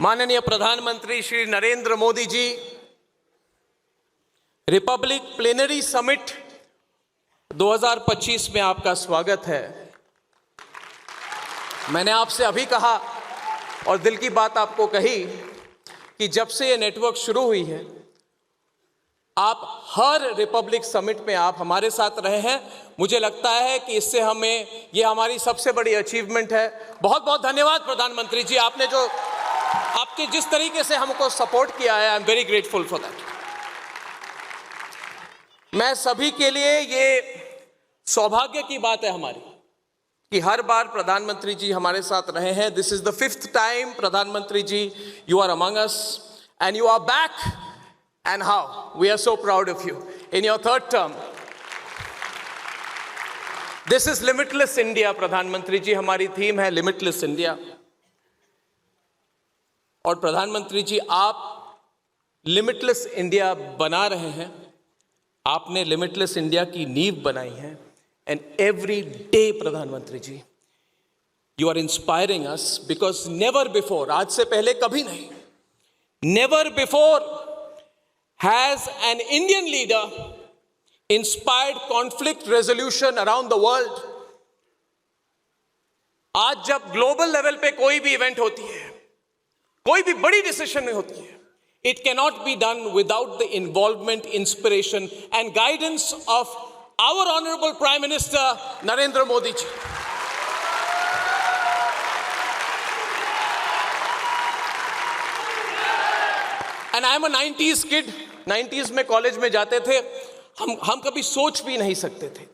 माननीय प्रधानमंत्री Shri Narendra Modi ji, Republic plenary summit 2025 में आपका स्वागत है। मैंने आपसे अभी कहा और दिल की बात आपको कही कि जब से ये नेटवर्क शुरू हुई है, आप हर रिपब्लिक समिट में आप हमारे साथ रहे हैं। मुझे लगता है कि इससे हमें, ये हमारी सबसे बड़ी अचीवमेंट है। बहुत बहुत धन्यवाद प्रधानमंत्री जी, आपने जो आपके जिस तरीके से हमको सपोर्ट किया है, I am very grateful for that. मैं सभी के लिए ये सौभाग्य की बात है हमारी कि हर बार प्रधानमंत्री जी हमारे साथ रहे हैं। This is the 5th time प्रधानमंत्री ji you are among us and you are back, and how we are so proud of you in your 3rd term. This is limitless India. प्रधानमंत्री जी, हमारी थीम है लिमिटलेस इंडिया। और प्रधानमंत्री जी, आप limitless India बना रहे हैं। आपने लिमिटलेस इंडिया की नींव बनाई है। एंड एवरी डे प्रधानमंत्री ji, you are inspiring us because never before, आज से पहले कभी नहीं, never before has an Indian leader inspired conflict resolution around the world. आज जब ग्लोबल लेवल पे कोई भी इवेंट होती है, कोई भी बड़ी डिसीजन होती है, it cannot be done without the involvement, inspiration and guidance of our honorable Prime Minister Narendra Modi ji. And I am a 90s kid. 90s में कॉलेज में जाते थे, हम कभी सोच भी नहीं सकते थे।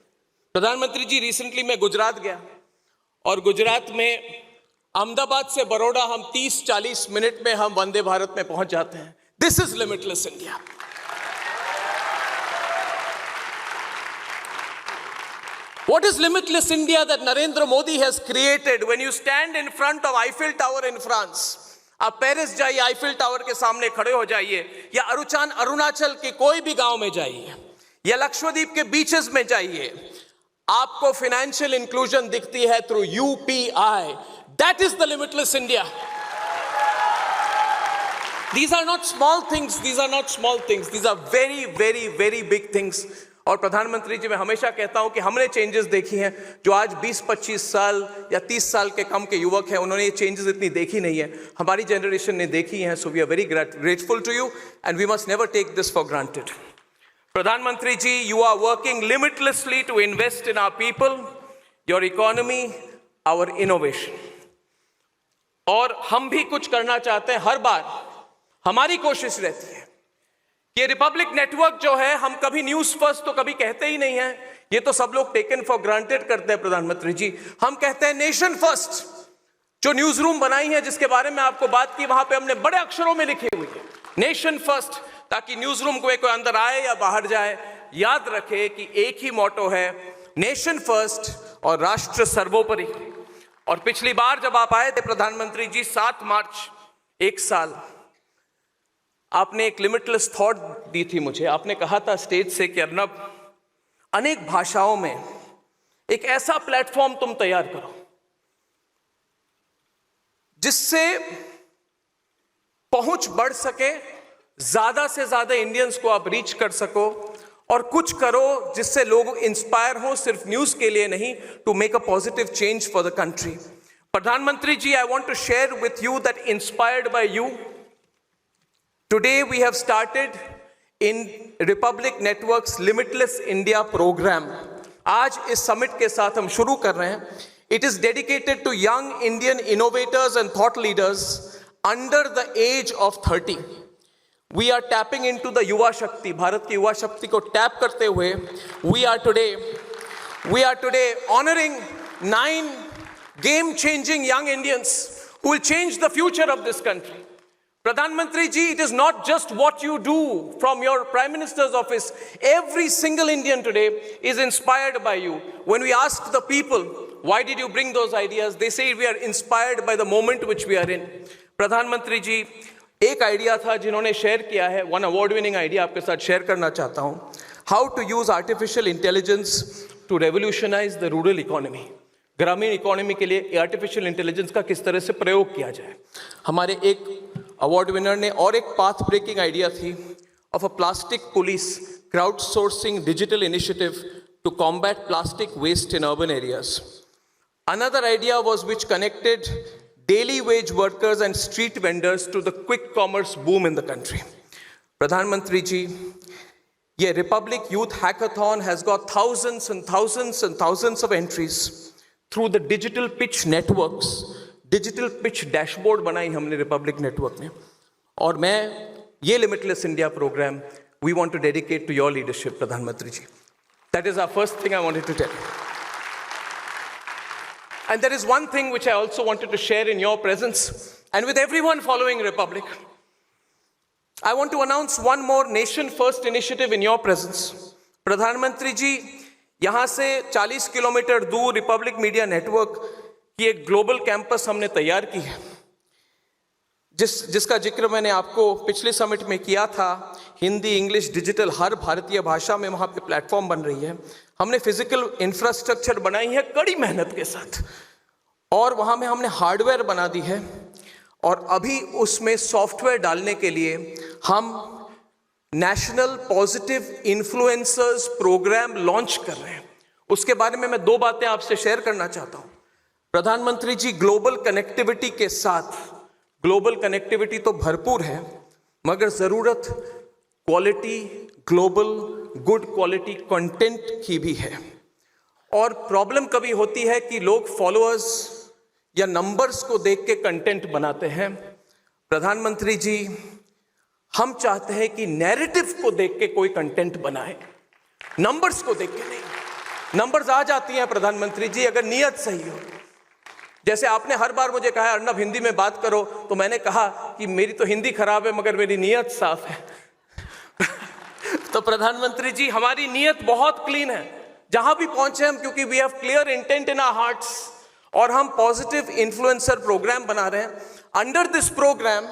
प्रधानमंत्री जी, रिसेंटली मैं गुजरात गया और गुजरात में अहमदाबाद से बड़ौदा हम 30-40 मिनट में हम वंदे भारत में पहुंच जाते हैं। This is limitless India. What is limitless India that Narendra Modi has created? When you stand in front of Eiffel Tower in France, आप पेरिस जाइए, आईफिल टावर के सामने खड़े हो जाइए, या अरुणाचल के कोई भी गांव में जाइए, या लक्षद्वीप के बीचेस में जाइए, आपको फाइनेंशियल इंक्लूजन दिखती है through UPI. That is the limitless India. These are not small things. These are not small things. These are very, very, very big things. और प्रधानमंत्री जी, मैं हमेशा कहता हूं कि हमने चेंजेस देखी हैं जो आज 20-25 साल या 30 साल के कम के युवक हैं, उन्होंने ये चेंजेस इतनी देखी नहीं है। हमारी जनरेशन ने देखी हैं। So we are very grateful to you and we must never take this for granted. प्रधानमंत्री ji, you are working limitlessly to invest in our people, your economy, our innovation. और हम भी कुछ करना चाहते हैं। हर बार हमारी कोशिश रहती है कि रिपब्लिक नेटवर्क जो है, हम कभी न्यूज फर्स्ट तो कभी कहते ही नहीं है, ये तो सब लोग टेकन फॉर ग्रांटेड करते हैं। प्रधानमंत्री जी, हम कहते हैं नेशन फर्स्ट। जो न्यूज रूम बनाई है, जिसके बारे में आपको बात की, वहां पे हमने बड़े अक्षरों में लिखी हुई है नेशन फर्स्ट, ताकि न्यूज रूम को कोई अंदर आए या बाहर जाए, याद रखे कि एक ही मोटो है, नेशन फर्स्ट और राष्ट्र सर्वोपरि। और पिछली बार जब आप आए थे प्रधानमंत्री जी, 7 मार्च, 1 साल, आपने एक लिमिटलेस थॉट दी थी मुझे। आपने कहा था स्टेज से कि अर्नब, अनेक भाषाओं में एक ऐसा प्लेटफॉर्म तुम तैयार करो जिससे पहुंच बढ़ सके, ज्यादा से ज्यादा इंडियंस को आप रीच कर सको, और कुछ करो जिससे लोग इंस्पायर हो, सिर्फ न्यूज के लिए नहीं, to make a positive change for the country. प्रधानमंत्री ji, I want to share with you that inspired by you, today we have started in Republic Network's Limitless India program. आज इस समिट के साथ हम शुरू कर रहे हैं। It is dedicated to young Indian innovators and thought leaders under the age of 30. We are tapping into the युवा शक्ति, भारत की युवा शक्ति को टैप करते हुए we are today honoring 9 game-changing young Indians who will change the future of this country. Pradhanmantri ji, it is not just what you do from your Prime Minister's office. Every single Indian today is inspired by you. When we ask the people, why did you bring those ideas? They say we are inspired by the moment which we are in. Pradhanmantri ji, एक idea था जिन्होंने share किया है, one award winning idea आपके साथ share करना चाहता हूं। How to use artificial intelligence to revolutionize the rural economy. ग्रामीण इकोनॉमी के लिए आर्टिफिशियल इंटेलिजेंस का किस तरह से प्रयोग किया जाए। हमारे एक अवार्ड विनर ने और एक पाथ ब्रेकिंग आइडिया थी of a plastic police crowdsourcing digital initiative to combat plastic waste in urban areas. Another idea was which connected daily wage workers and street vendors to the quick commerce boom in the country. Pradhan Mantri ji, ये Republic Youth Hackathon has got thousands and thousands and thousands of entries through the digital pitch networks. Digital pitch dashboard बनाई हमने Republic Network में. और मैं ये Limitless India program we want to dedicate to your leadership, Pradhan Mantri ji. That is our first thing I wanted to tell you. And there is one thing which I also wanted to share in your presence and with everyone following Republic. I want to announce one more Nation First initiative in your presence. Pradhan Mantri ji, यहाँ से 40 kilometre दूर Republic media network की एक global campus हमने तैयार की है, जिसका जिक्र मैंने आपको पिछले समिट में किया था. हिंदी, इंग्लिश, डिजिटल हर भारतीय भाषा में वहाँ पे प्लेटफॉर्म बन रही है. हमने फिजिकल इंफ्रास्ट्रक्चर बनाई है कड़ी मेहनत के साथ, और वहाँ में हमने हार्डवेयर बना दी है, और अभी उसमें सॉफ्टवेयर डालने के लिए हम national positive influencers program launch कर रहे हैं. उसके बारे में मैं दो बातें आपसे शेयर करना चाहता हूँ. प्रधानमंत्री जी, ग्लोबल कनेक्टिविटी के साथ, ग्लोबल कनेक्टिविटी तो भरपूर है, मगर ज़रूरत quality, global good quality content की भी है. और प्रॉब्लम कभी होती है कि लोग फॉलोअर्स या नंबर्स को देख के कंटेंट बनाते हैं. प्रधानमंत्री जी, हम चाहते हैं कि नैरेटिव को देख के कोई कंटेंट बनाए, नंबर्स को देख के नहीं. नंबर्स आ जाती हैं प्रधानमंत्री जी अगर नीयत सही हो. जैसे आपने हर बार मुझे कहा अर्नब हिंदी में बात करो, तो मैंने कहा कि मेरी तो हिंदी खराब है मगर मेरी नीयत साफ है. तो प्रधानमंत्री जी, हमारी नीयत बहुत क्लीन है जहां भी पहुंचे हम, क्योंकि we have clear intent in our hearts, और हम पॉजिटिव इन्फ्लुएंसर प्रोग्राम बना रहे हैं. अंडर दिस प्रोग्राम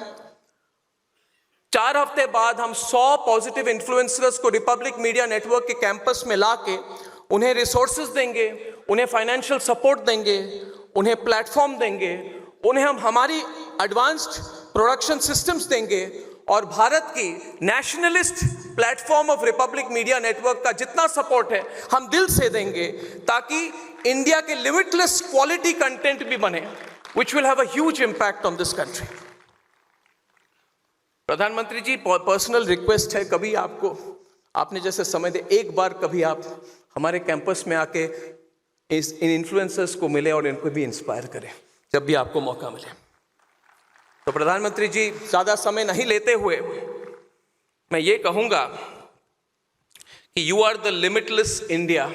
4 हफ्ते बाद हम 100 पॉजिटिव इन्फ्लुएंसर्स को रिपब्लिक मीडिया नेटवर्क के कैंपस में लाके उन्हें रिसोर्सेज देंगे, उन्हें फाइनेंशियल सपोर्ट देंगे, उन्हें प्लेटफॉर्म देंगे, उन्हें हम हमारी एडवांस्ड प्रोडक्शन सिस्टम्स देंगे, और भारत की nationalist platform of Republic media network का जितना सपोर्ट है हम दिल से देंगे, ताकि इंडिया के लिमिटलेस क्वालिटी कंटेंट भी बने, which will have a huge impact on this country. प्रधानमंत्री जी, पर्सनल रिक्वेस्ट है, कभी आपने जैसे समय दे, एक बार कभी आप हमारे कैंपस में आके इन इन्फ्लुएंसर्स को मिले और इनको भी इंस्पायर करें जब भी आपको मौका मिले. तो प्रधानमंत्री जी, ज़्यादा समय नहीं लेते हुए मैं ये कहूँगा कि you are the limitless India.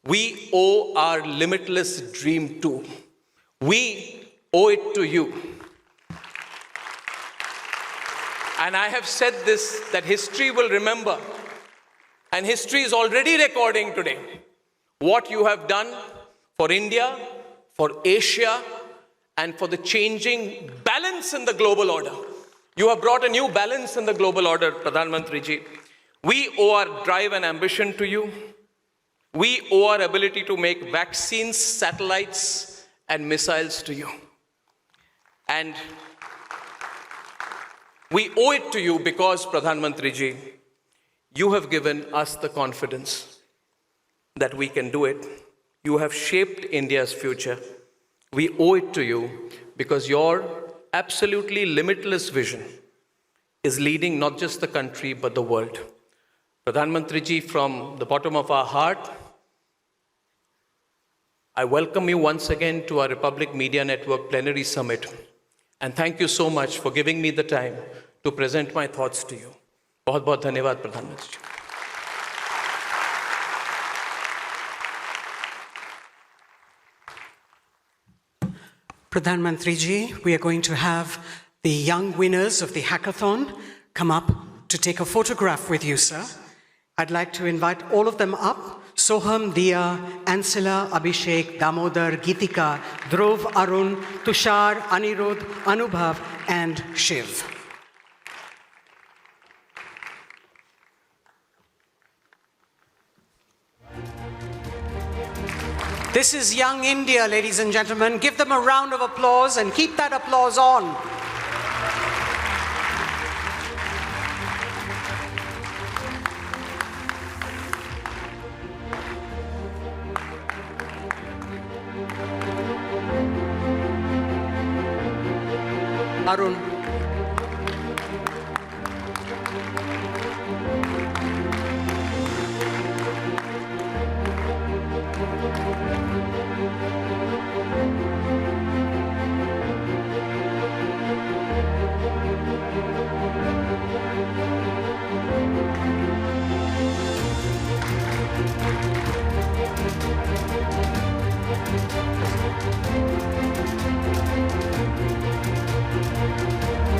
We owe our limitless dream too. We owe it to you. And I have said this, that history will remember, and history is already recording today what you have done for India, for Asia, and for the changing balance in the global order. You have brought a new balance in the global order, Pradhan Mantri ji. We owe our drive and ambition to you. We owe our ability to make vaccines, satellites, and missiles to you. And we owe it to you because, Pradhan Mantri ji, you have given us the confidence that we can do it. You have shaped India's future. We owe it to you because your absolutely limitless vision is leading not just the country but the world. Pradhan Mantri ji, from the bottom of our heart, I welcome you once again to our Republic Media Network Plenary Summit. And thank you so much for giving me the time to present my thoughts to you. बहुत बहुत धन्यवाद प्रधानमंत्री जी. Pradhan Mantri ji, we are going to have the young winners of the hackathon come up to take a photograph with you, sir. I'd like to invite all of them up. Soham, Diya, Ansela, Abhishek, Damodar, Geetika, Dhruv, Arun, Tushar, Anirudh, Anubhav, and Shiv. This is Young India, ladies and gentlemen. Give them a round of applause and keep that applause on. Arun